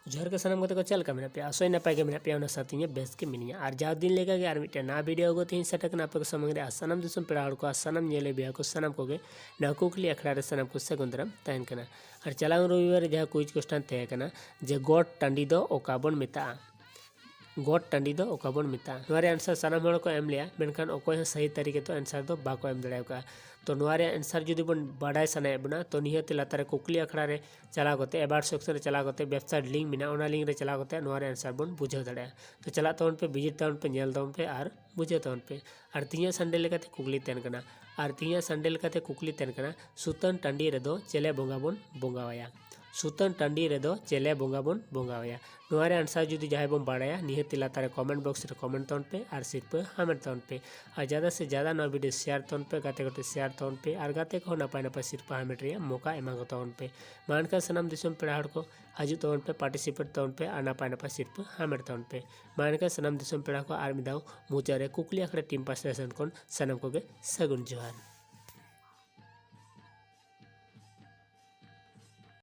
जोहर के सामान को चल का मेना पे आसोय नपाय के मेना पे उना साथी बेस के मिनिया और जाव दिन लेगा आर मिटे ना वीडियो को तीन सेटक ना पे समंग रे सनम दिसम पेड़ा हड़ को सनम नेले बिया को सनम को गे ना कुकली अखड़ा रे सनम को सगुंदरम तहन कना और चलाव रविवार जहाँ कुछ क्वेश्चन तहे कना जे गोट टांडी दो ओका बोन मेता गोट टांडी दो ओका बोन मेता नोरे आंसर सनम हड़ को एम लिया मेनखान ओकोय सही तरीके तो आंसर दो बाको एम दड़ेका तो नोरे आंसर जुदी बन बाडाय सनाय बना तो निहत लातारे कुकली अखड़ा रे चला गते एबार सेक्शन रे चला गते वेबसाइट लिंक मिना ओना लिंक रे चला गते नोरे आंसर बन बुझाव दड़े तो चला तवन पे विजिट तवन पे नेल तवन पे आर बुझे तवन पे और तीया संडे लेकाते कुकली तेन कना और तीया संडे लेकाते कुकली तेन कना सुतन टांडी रे दो चेले बोंगा बोन बोंगावाया सुतन टांडी रे दो चेले बोंगा बोन बोंगावाया नोरे आंसर जुदी जहां बन बाड़ाया निहत लातारे कमेंट बॉक्स रे कमेंट तवन पे और सिर्फ हामेट तवन पे और ज़्यादा से ज़्यादा नवा वीडियो शेयर तवन पे गाते गाते शेयर तवन पे और गाते को नपाय नपाय सिर्फ हामेट रे मौका एमा को तवन पे मानका सनम दिसम पेड़ा हड़ को हजू तवन पे पार्टिसिपेट तवन पे और नपाय नपाय सिर्फ हामेट तवन पे मानका सनम दिसम पेड़ा को आर मिदाव मुचारे कुकली आखड़े टीम पास कोन सनम को गे सगुन जोहार।